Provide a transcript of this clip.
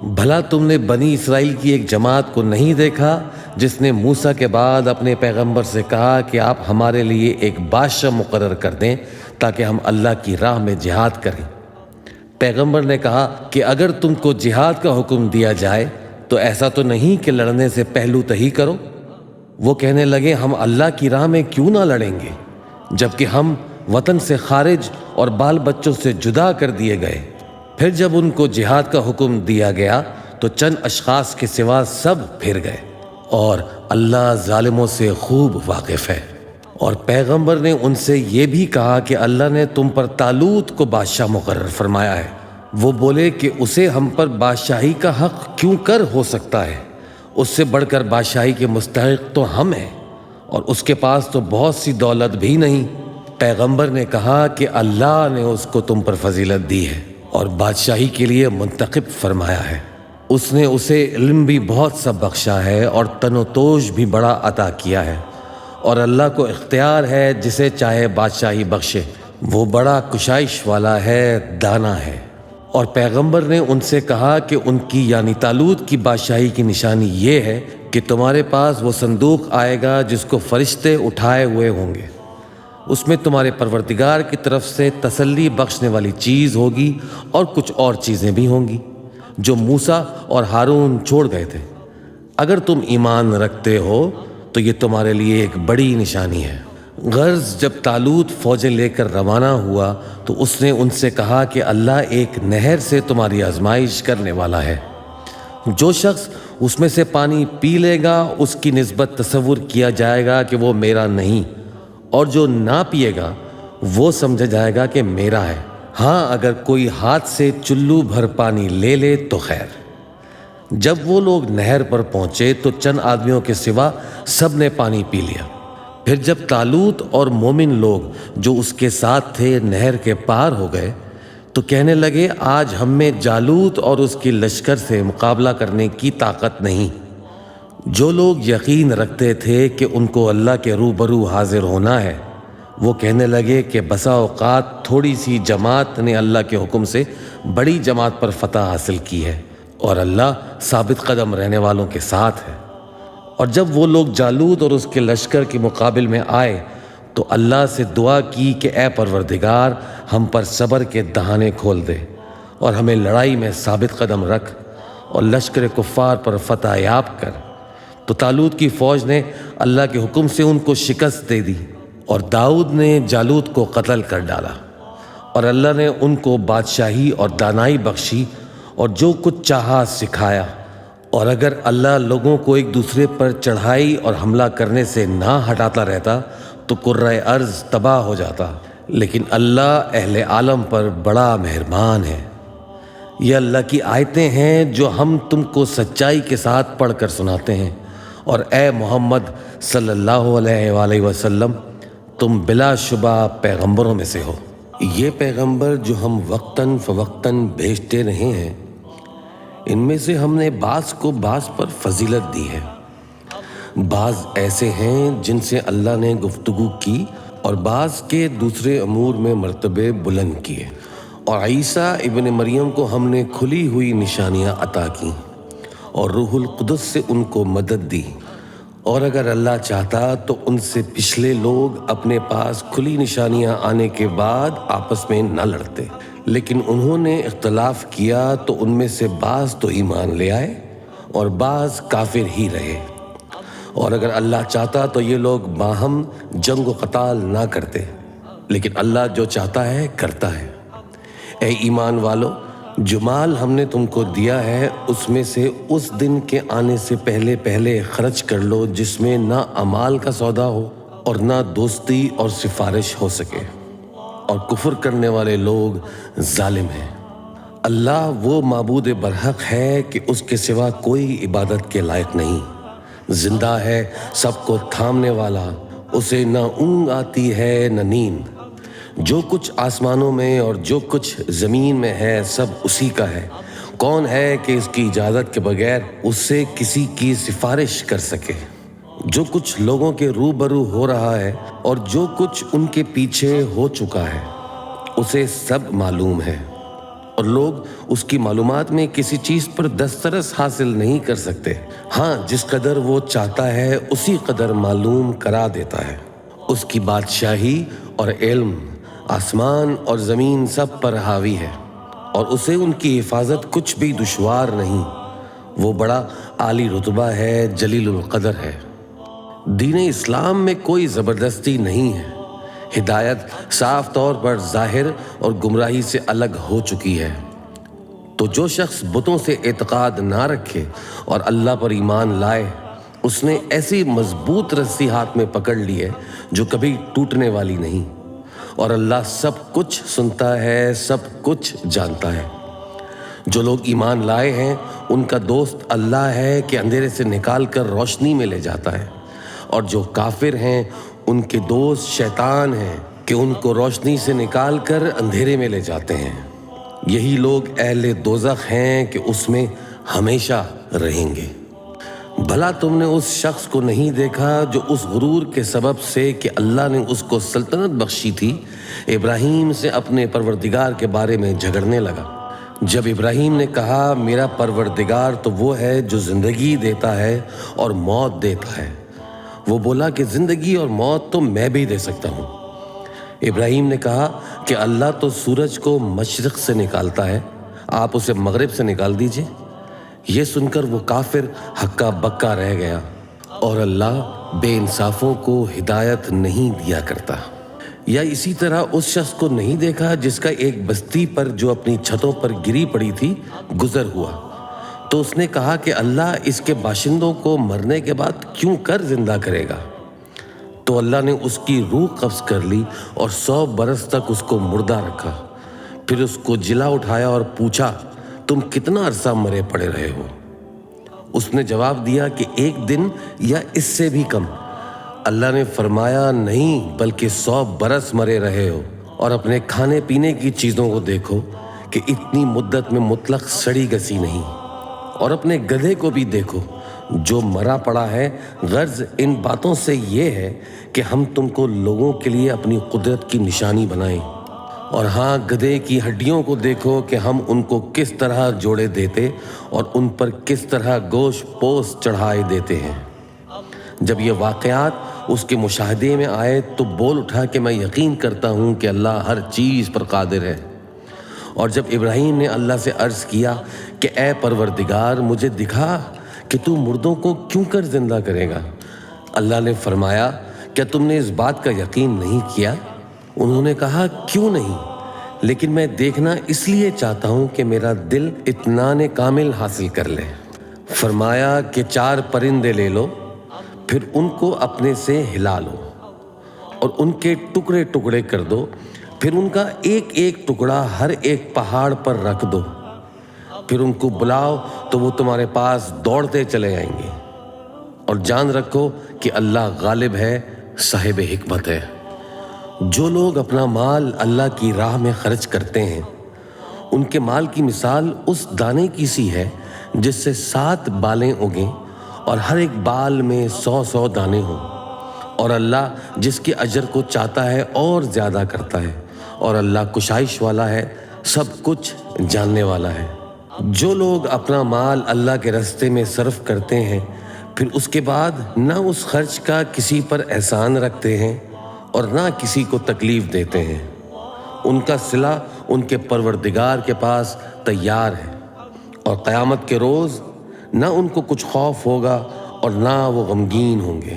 بھلا تم نے بنی اسرائیل کی ایک جماعت کو نہیں دیکھا جس نے موسیٰ کے بعد اپنے پیغمبر سے کہا کہ آپ ہمارے لیے ایک بادشاہ مقرر کر دیں تاکہ ہم اللہ کی راہ میں جہاد کریں۔ پیغمبر نے کہا کہ اگر تم کو جہاد کا حکم دیا جائے تو ایسا تو نہیں کہ لڑنے سے پہلو تہی کرو۔ وہ کہنے لگے ہم اللہ کی راہ میں کیوں نہ لڑیں گے جبکہ ہم وطن سے خارج اور بال بچوں سے جدا کر دیے گئے۔ پھر جب ان کو جہاد کا حکم دیا گیا تو چند اشخاص کے سوا سب پھر گئے، اور اللہ ظالموں سے خوب واقف ہے۔ اور پیغمبر نے ان سے یہ بھی کہا کہ اللہ نے تم پر طالوت کو بادشاہ مقرر فرمایا ہے۔ وہ بولے کہ اسے ہم پر بادشاہی کا حق کیوں کر ہو سکتا ہے؟ اس سے بڑھ کر بادشاہی کے مستحق تو ہم ہیں، اور اس کے پاس تو بہت سی دولت بھی نہیں۔ پیغمبر نے کہا کہ اللہ نے اس کو تم پر فضیلت دی ہے اور بادشاہی کے لیے منتخب فرمایا ہے۔ اس نے اسے علم بھی بہت سا بخشا ہے اور تن و توش بھی بڑا عطا کیا ہے، اور اللہ کو اختیار ہے جسے چاہے بادشاہی بخشے۔ وہ بڑا کشائش والا ہے، دانا ہے۔ اور پیغمبر نے ان سے کہا کہ ان کی یعنی طالوت کی بادشاہی کی نشانی یہ ہے کہ تمہارے پاس وہ صندوق آئے گا جس کو فرشتے اٹھائے ہوئے ہوں گے۔ اس میں تمہارے پروردگار کی طرف سے تسلی بخشنے والی چیز ہوگی اور کچھ اور چیزیں بھی ہوں گی جو موسیٰ اور ہارون چھوڑ گئے تھے۔ اگر تم ایمان رکھتے ہو تو یہ تمہارے لیے ایک بڑی نشانی ہے۔ غرض جب طالوت فوجیں لے کر روانہ ہوا تو اس نے ان سے کہا کہ اللہ ایک نہر سے تمہاری آزمائش کرنے والا ہے۔ جو شخص اس میں سے پانی پی لے گا اس کی نسبت تصور کیا جائے گا کہ وہ میرا نہیں، اور جو نہ پیے گا وہ سمجھا جائے گا کہ میرا ہے۔ ہاں اگر کوئی ہاتھ سے چلو بھر پانی لے لے تو خیر۔ جب وہ لوگ نہر پر پہنچے تو چند آدمیوں کے سوا سب نے پانی پی لیا۔ پھر جب طالوت اور مومن لوگ جو اس کے ساتھ تھے نہر کے پار ہو گئے تو کہنے لگے آج ہم میں جالوت اور اس کی لشکر سے مقابلہ کرنے کی طاقت نہیں۔ جو لوگ یقین رکھتے تھے کہ ان کو اللہ کے روبرو حاضر ہونا ہے وہ کہنے لگے کہ بسا اوقات تھوڑی سی جماعت نے اللہ کے حکم سے بڑی جماعت پر فتح حاصل کی ہے، اور اللہ ثابت قدم رہنے والوں کے ساتھ ہے۔ اور جب وہ لوگ جالوت اور اس کے لشکر کے مقابل میں آئے تو اللہ سے دعا کی کہ اے پروردگار ہم پر صبر کے دہانے کھول دے اور ہمیں لڑائی میں ثابت قدم رکھ اور لشکر کفار پر فتح یاب کر۔ تو طالوت کی فوج نے اللہ کے حکم سے ان کو شکست دے دی، اور داؤد نے جالوت کو قتل کر ڈالا، اور اللہ نے ان کو بادشاہی اور دانائی بخشی اور جو کچھ چاہا سکھایا۔ اور اگر اللہ لوگوں کو ایک دوسرے پر چڑھائی اور حملہ کرنے سے نہ ہٹاتا رہتا تو کرۂ ارض تباہ ہو جاتا، لیکن اللہ اہل عالم پر بڑا مہربان ہے۔ یہ اللہ کی آیتیں ہیں جو ہم تم کو سچائی کے ساتھ پڑھ کر سناتے ہیں، اور اے محمد صلی اللہ علیہ وآلہ وسلم تم بلا شبہ پیغمبروں میں سے ہو۔ یہ پیغمبر جو ہم وقتاً فوقتاً بھیجتے رہے ہیں ان میں سے ہم نے بعض کو بعض پر فضیلت دی ہے۔ بعض ایسے ہیں جن سے اللہ نے گفتگو کی اور بعض کے دوسرے امور میں مرتبے بلند کیے، اور عیسیٰ ابن مریم کو ہم نے کھلی ہوئی نشانیاں عطا کی اور روح القدس سے ان کو مدد دی، اور اگر اللہ چاہتا تو ان سے پچھلے لوگ اپنے پاس کھلی نشانیاں آنے کے بعد آپس میں نہ لڑتے، لیکن انہوں نے اختلاف کیا تو ان میں سے بعض تو ایمان لے آئے اور بعض کافر ہی رہے، اور اگر اللہ چاہتا تو یہ لوگ باہم جنگ و قتال نہ کرتے، لیکن اللہ جو چاہتا ہے کرتا ہے۔ اے ایمان والو، جو مال ہم نے تم کو دیا ہے اس میں سے اس دن کے آنے سے پہلے پہلے خرچ کر لو جس میں نہ امال کا سودا ہو اور نہ دوستی اور سفارش ہو سکے، اور کفر کرنے والے لوگ ظالم ہیں۔ اللہ وہ معبود برحق ہے کہ اس کے سوا کوئی عبادت کے لائق نہیں، زندہ ہے، سب کو تھامنے والا، اسے نہ اونگ آتی ہے نہ نیند۔ جو کچھ آسمانوں میں اور جو کچھ زمین میں ہے سب اسی کا ہے۔ کون ہے کہ اس کی اجازت کے بغیر اس سے کسی کی سفارش کر سکے؟ جو کچھ لوگوں کے روبرو ہو رہا ہے اور جو کچھ ان کے پیچھے ہو چکا ہے اسے سب معلوم ہے، اور لوگ اس کی معلومات میں کسی چیز پر دسترس حاصل نہیں کر سکتے۔ ہاں، جس قدر وہ چاہتا ہے اسی قدر معلوم کرا دیتا ہے۔ اس کی بادشاہی اور علم آسمان اور زمین سب پر حاوی ہے، اور اسے ان کی حفاظت کچھ بھی دشوار نہیں۔ وہ بڑا عالی رتبہ ہے، جلیل القدر ہے۔ دین اسلام میں کوئی زبردستی نہیں ہے۔ ہدایت صاف طور پر ظاہر اور گمراہی سے الگ ہو چکی ہے۔ تو جو شخص بتوں سے اعتقاد نہ رکھے اور اللہ پر ایمان لائے، اس نے ایسی مضبوط رسی ہاتھ میں پکڑ لی ہے جو کبھی ٹوٹنے والی نہیں، اور اللہ سب کچھ سنتا ہے، سب کچھ جانتا ہے۔ جو لوگ ایمان لائے ہیں ان کا دوست اللہ ہے کہ اندھیرے سے نکال کر روشنی میں لے جاتا ہے، اور جو کافر ہیں ان کے دوست شیطان ہیں کہ ان کو روشنی سے نکال کر اندھیرے میں لے جاتے ہیں۔ یہی لوگ اہل دوزخ ہیں کہ اس میں ہمیشہ رہیں گے۔ بھلا تم نے اس شخص کو نہیں دیکھا جو اس غرور کے سبب سے کہ اللہ نے اس کو سلطنت بخشی تھی، ابراہیم سے اپنے پروردگار کے بارے میں جھگڑنے لگا؟ جب ابراہیم نے کہا میرا پروردگار تو وہ ہے جو زندگی دیتا ہے اور موت دیتا ہے، وہ بولا کہ زندگی اور موت تو میں بھی دے سکتا ہوں۔ ابراہیم نے کہا کہ اللہ تو سورج کو مشرق سے نکالتا ہے، آپ اسے مغرب سے نکال دیجئے۔ یہ سن کر وہ کافر ہکا بکا رہ گیا، اور اللہ بے انصافوں کو ہدایت نہیں دیا کرتا۔ یا اسی طرح اس شخص کو نہیں دیکھا جس کا ایک بستی پر جو اپنی چھتوں پر گری پڑی تھی گزر ہوا، تو اس نے کہا کہ اللہ اس کے باشندوں کو مرنے کے بعد کیوں کر زندہ کرے گا؟ تو اللہ نے اس کی روح قبض کر لی اور 100 برس تک اس کو مردہ رکھا۔ پھر اس کو جلا اٹھایا اور پوچھا تم کتنا عرصہ مرے پڑے رہے ہو؟ اس نے جواب دیا کہ 1 دن یا اس سے بھی کم۔ اللہ نے فرمایا نہیں بلکہ 100 برس مرے رہے ہو، اور اپنے کھانے پینے کی چیزوں کو دیکھو کہ اتنی مدت میں مطلق سڑی گسی نہیں، اور اپنے گدھے کو بھی دیکھو جو مرا پڑا ہے۔ غرض ان باتوں سے یہ ہے کہ ہم تم کو لوگوں کے لیے اپنی قدرت کی نشانی بنائیں، اور ہاں گدھے کی ہڈیوں کو دیکھو کہ ہم ان کو کس طرح جوڑے دیتے اور ان پر کس طرح گوشت پوست چڑھائے دیتے ہیں۔ جب یہ واقعات اس کے مشاہدے میں آئے تو بول اٹھا کہ میں یقین کرتا ہوں کہ اللہ ہر چیز پر قادر ہے۔ اور جب ابراہیم نے اللہ سے عرض کیا کہ اے پروردگار مجھے دکھا کہ تو مردوں کو کیوں کر زندہ کرے گا، اللہ نے فرمایا کیا تم نے اس بات کا یقین نہیں کیا؟ انہوں نے کہا کیوں نہیں، لیکن میں دیکھنا اس لیے چاہتا ہوں کہ میرا دل اطمینان کامل حاصل کر لے۔ فرمایا کہ 4 پرندے لے لو، پھر ان کو اپنے سے ہلا لو اور ان کے ٹکڑے ٹکڑے کر دو، پھر ان کا ایک ایک ٹکڑا ہر ایک پہاڑ پر رکھ دو، پھر ان کو بلاؤ تو وہ تمہارے پاس دوڑتے چلے آئیں گے، اور جان رکھو کہ اللہ غالب ہے، صاحب حکمت ہے۔ جو لوگ اپنا مال اللہ کی راہ میں خرچ کرتے ہیں ان کے مال کی مثال اس دانے کی سی ہے جس سے 7 بالیں اگیں اور ہر ایک بال میں 100 دانے ہوں، اور اللہ جس کے اجر کو چاہتا ہے اور زیادہ کرتا ہے، اور اللہ کشائش والا ہے، سب کچھ جاننے والا ہے۔ جو لوگ اپنا مال اللہ کے راستے میں صرف کرتے ہیں پھر اس کے بعد نہ اس خرچ کا کسی پر احسان رکھتے ہیں اور نہ کسی کو تکلیف دیتے ہیں، ان کا صلہ ان کے پروردگار کے پاس تیار ہے، اور قیامت کے روز نہ ان کو کچھ خوف ہوگا اور نہ وہ غمگین ہوں گے۔